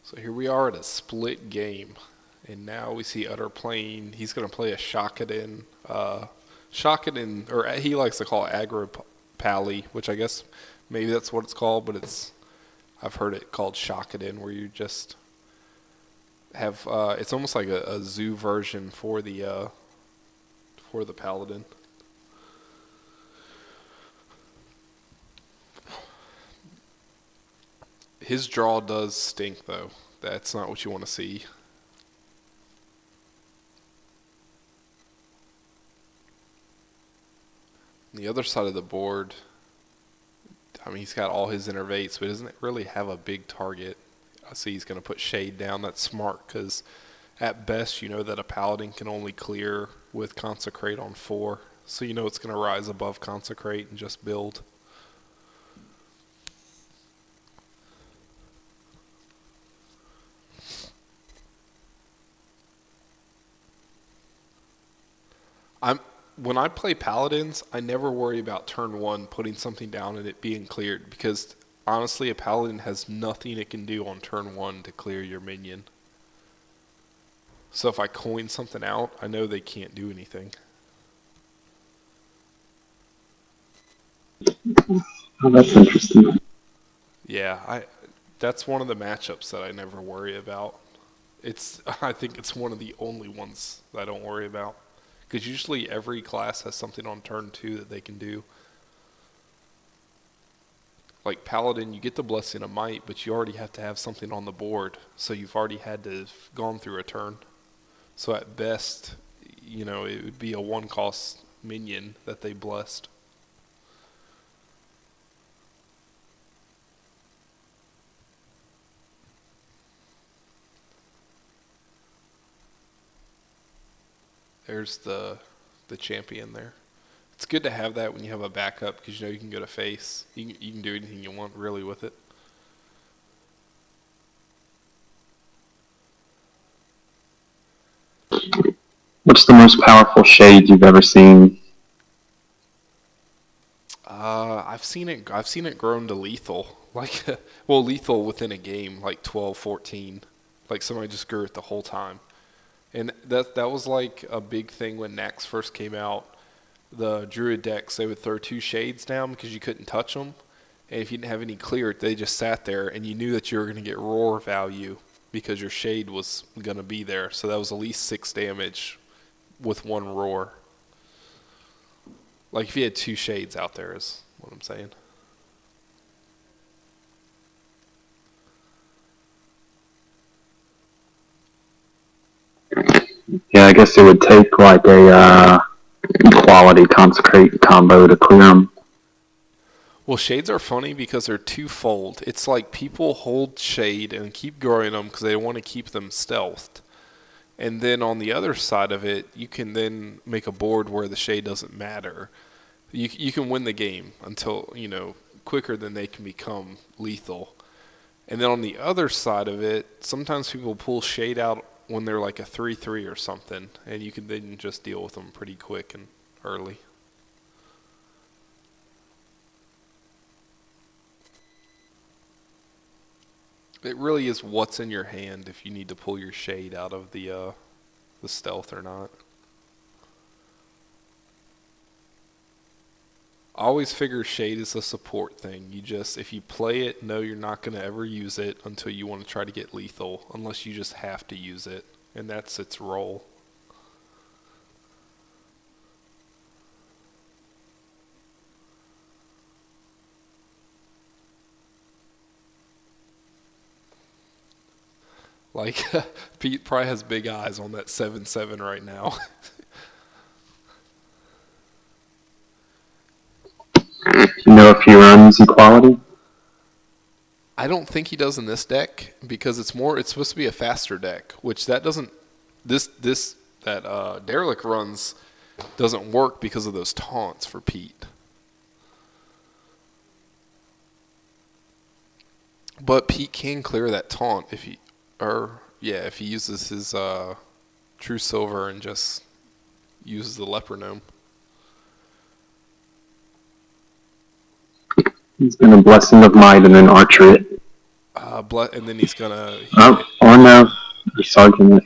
So here we are at a split game. And now we see Udder playing. He's going to play a Shakadin. Shakadin, or he likes to call it Agro Pally, which I guess maybe that's what it's called, but I've heard it called Shakadin, where you just have it's almost like a zoo version for the Paladin. His draw does stink, though. That's not what you want to see. On the other side of the board, I mean, he's got all his innervates, but doesn't really have a big target. I see he's going to put Shade down. That's smart, because at best, you know that a Paladin can only clear with Consecrate on 4. So you know it's going to rise above Consecrate and just build. When I play Paladins, I never worry about turn 1 putting something down and it being cleared, because honestly, a Paladin has nothing it can do on turn 1 to clear your minion. So if I coin something out, I know they can't do anything. Oh, that's interesting. Yeah, that's one of the matchups that I never worry about. I think it's one of the only ones that I don't worry about. Because usually every class has something on turn 2 that they can do. Like Paladin, you get the Blessing of Might, but you already have to have something on the board. So you've already had to have gone through a turn. So at best, you know, it would be a 1-cost minion that they blessed. There's the champion there. It's good to have that when you have a backup, because you know you can go to face. You can do anything you want really with it. What's the most powerful Shade you've ever seen? I've seen it grown to lethal. Like, well, lethal within a game, like 12, 14. Like somebody just grew it the whole time. And that was like a big thing when Nax first came out. The Druid decks, they would throw 2 Shades down because you couldn't touch them. And if you didn't have any cleared, they just sat there, and you knew that you were going to get roar value because your Shade was going to be there. So that was at least 6 damage with 1 roar. Like if you had 2 Shades out there is what I'm saying. Yeah, I guess it would take like a quality Consecrate combo to clear them. Well, Shades are funny because they're twofold. It's like people hold Shade and keep growing them because they want to keep them stealthed. And then on the other side of it, you can then make a board where the Shade doesn't matter. You can win the game until, you know, quicker than they can become lethal. And then on the other side of it, sometimes people pull Shade out when they're like a 3/3 or something, and you can then just deal with them pretty quick and early. It really is what's in your hand if you need to pull your Shade out of the stealth or not. I always figure Shade is a support thing. You just, if you play it, know you're not going to ever use it until you want to try to get lethal, unless you just have to use it, and that's its role. Like, Pete probably has big eyes on that 7/7 right now. You know if he runs equality? I don't think he does in this deck because it's supposed to be a faster deck, which that doesn't, Derelict runs doesn't work because of those taunts for Pete. But Pete can clear that taunt if he uses his True Silver and just uses the Leper Gnome. He's been a Blessing of Might and then Archer it. And then he's gonna. Oh, or no. He's arguing it.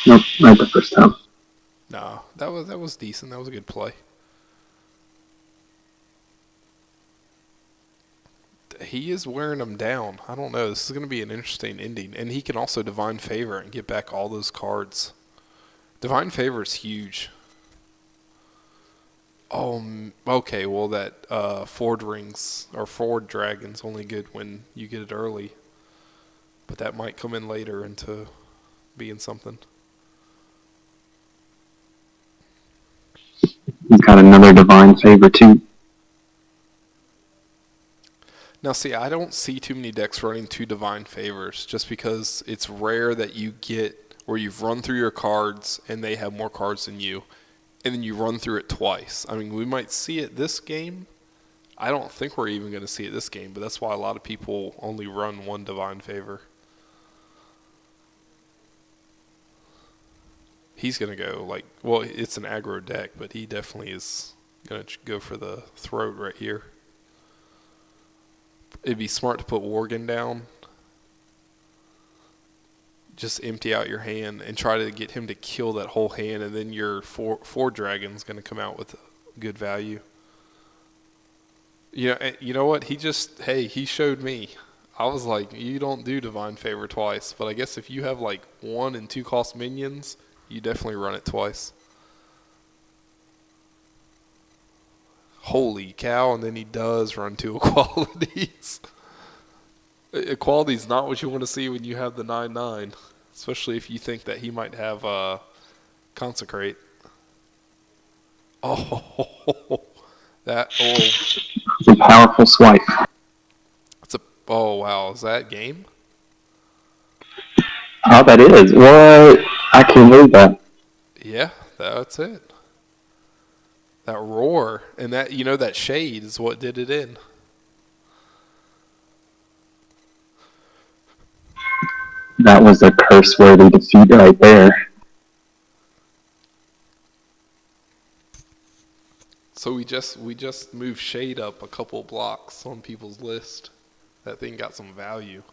Nope, not the first time. No, that was decent. That was a good play. He is wearing them down. I don't know. This is going to be an interesting ending. And he can also Divine Favor and get back all those cards. Divine Favor is huge. Oh, okay. Well, that Ford Rings or Ford Dragon's only good when you get it early. But that might come in later into being something. He's got another Divine Favor, too. Now, see, I don't see too many decks running 2 Divine Favors just because it's rare that you get where you've run through your cards and they have more cards than you, and then you run through it twice. I mean, we might see it this game. I don't think we're even going to see it this game, but that's why a lot of people only run 1 Divine Favor. He's going to go well, it's an aggro deck, but he definitely is going to go for the throat right here. It'd be smart to put Worgen down. Just empty out your hand and try to get him to kill that whole hand, and then your four dragon's going to come out with good value. You know what? He showed me. I was like, you don't do Divine Favor twice, but I guess if you have 1 and 2 cost minions, you definitely run it twice. Holy cow, and then he does run 2 equalities. Equality's not what you want to see when you have the 9/9, especially if you think that he might have Consecrate. Oh, It's a powerful swipe. Oh, wow, is that game? Oh, that is. What? I can't believe that. Yeah, that's it. That roar and that shade is what did it in. That was a curse-worthy defeat right there. So we just moved shade up a couple blocks on people's list. That thing got some value.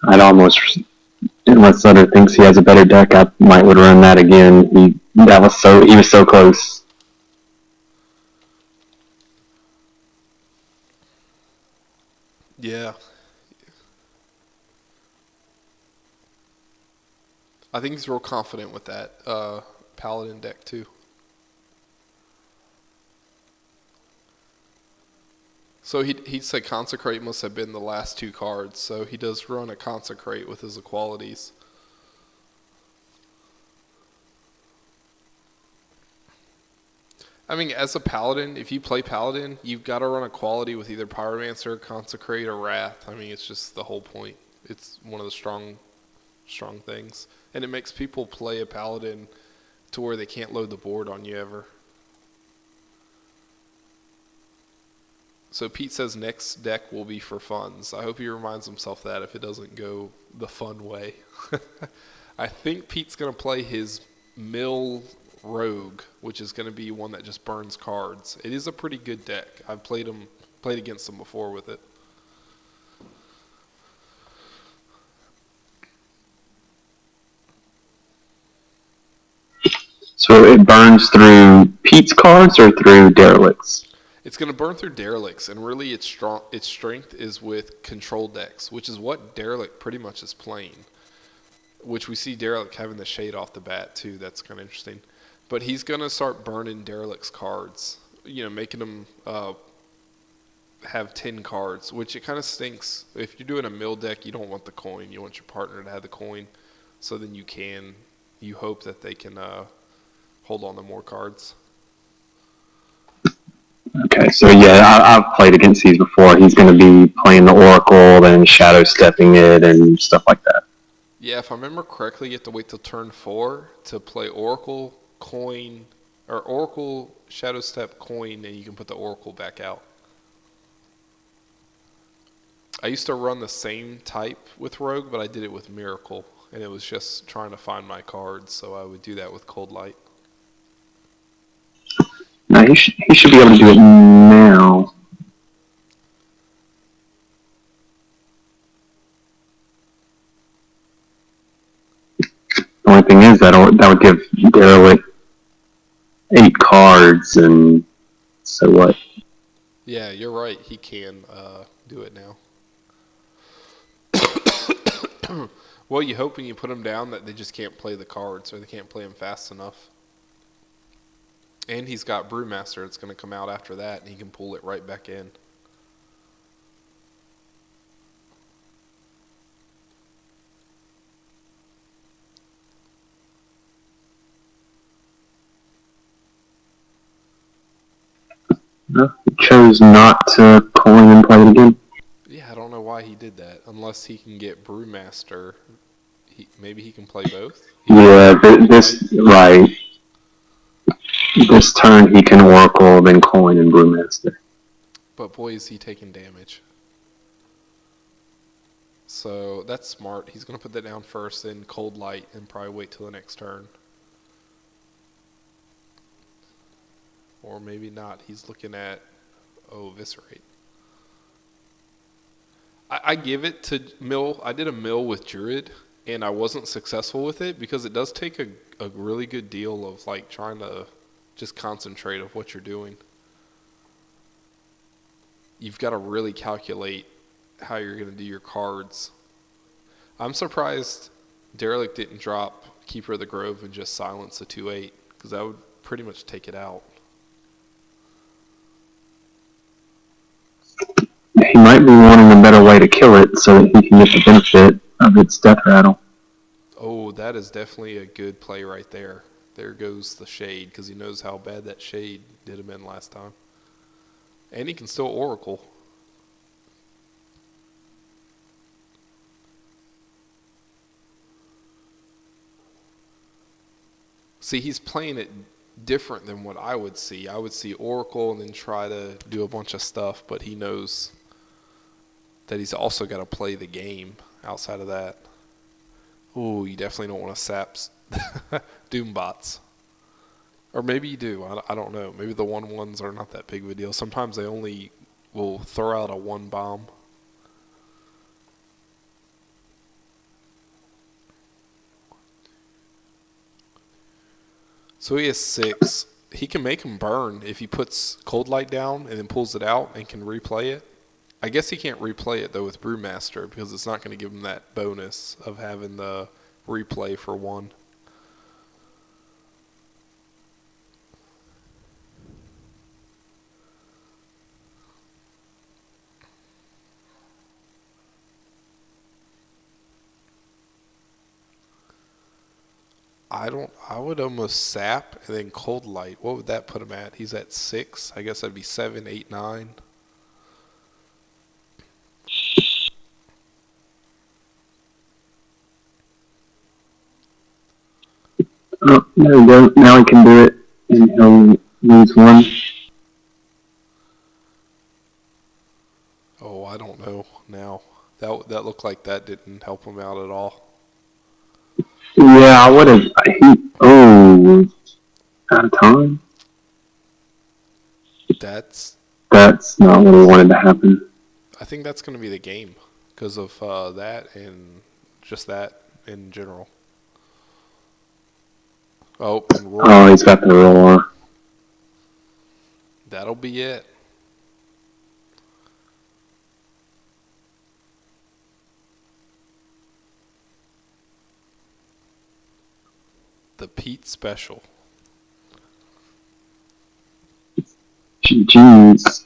I'd almost, unless Sutter thinks he has a better deck, I might would run that again. He was so close. Yeah. I think he's real confident with that Paladin deck too. So he'd say Consecrate must have been the last 2 cards, so he does run a Consecrate with his equalities. I mean, as a Paladin, if you play Paladin, you've got to run equality with either Pyromancer, Consecrate, or Wrath. I mean, it's just the whole point. It's one of the strong things. And it makes people play a Paladin to where they can't load the board on you ever. So Pete says next deck will be for funds. I hope he reminds himself that if it doesn't go the fun way. I think Pete's going to play his Mill Rogue, which is going to be one that just burns cards. It is a pretty good deck. I've played against him before with it. So it burns through Pete's cards or through Derelict's? It's going to burn through Derelicts, and really its strength is with control decks, which is what Derelict pretty much is playing, which we see Derelict having the shade off the bat too. That's kind of interesting. But he's going to start burning Derelict's cards, making them have 10 cards, which it kind of stinks. If you're doing a mill deck, you don't want the coin. You want your partner to have the coin, so then you hope that they can hold on to more cards. Okay, so yeah, I've played against these before. He's going to be playing the Oracle, then shadow stepping it, and stuff like that. Yeah, if I remember correctly, you have to wait till turn 4 to play Oracle, Coin, or Oracle, Shadow Step, Coin, and you can put the Oracle back out. I used to run the same type with Rogue, but I did it with Miracle, and it was just trying to find my cards, so I would do that with Cold Light. No, he should be able to do it now. The only thing is that would give Derelict 8 cards, and so what? Yeah, you're right. He can do it now. Well, you hope when you put them down that they just can't play the cards or they can't play them fast enough. And he's got Brewmaster. It's going to come out after that, and he can pull it right back in. No, he chose not to coin and play it again. Yeah, I don't know why he did that. Unless he can get Brewmaster. Maybe he can play both? Yeah, right. This turn he can Oracle, then coin and Brewmaster. But boy, is he taking damage. So that's smart. He's going to put that down first, then Cold Light, and probably wait till the next turn. Or maybe not. He's looking at, Eviscerate. I give it to Mill. I did a Mill with Druid, and I wasn't successful with it because it does take a really good deal of like trying to just concentrate of what you're doing. You've got to really calculate how you're going to do your cards. I'm surprised Derelict didn't drop Keeper of the Grove and just silence the 2/8 because that would pretty much take it out. He might be wanting a better way to kill it so that he can get the benefit of its death rattle. Oh, that is definitely a good play right there. There goes the Shade because he knows how bad that Shade did him in last time. And he can still Oracle. See, he's playing it different than what I would see. I would see Oracle and then try to do a bunch of stuff, but he knows that he's also got to play the game outside of that. Ooh, you definitely don't want to sap Doombots. Or maybe you do. I don't know. Maybe the 1/1s are not that big of a deal. Sometimes they only will throw out a 1 bomb. So he has 6. He can make him burn if he puts Cold Light down and then pulls it out and can replay it. I guess he can't replay it though with Brewmaster because it's not going to give him that bonus of having the replay for 1. I would almost sap and then Cold Light. What would that put him at? He's at 6. I guess that'd be 7, 8, 9. Oh, there we go. Now he can do it, and he'll lose 1. Oh, I don't know now. That looked like that didn't help him out at all. Yeah, I would have. Oh, out of time. That's not what I wanted to happen. I think that's going to be the game because of that and just that in general. Oh, and Roar. Oh, he's got the roar. That'll be it. The Pete Special. Jeez.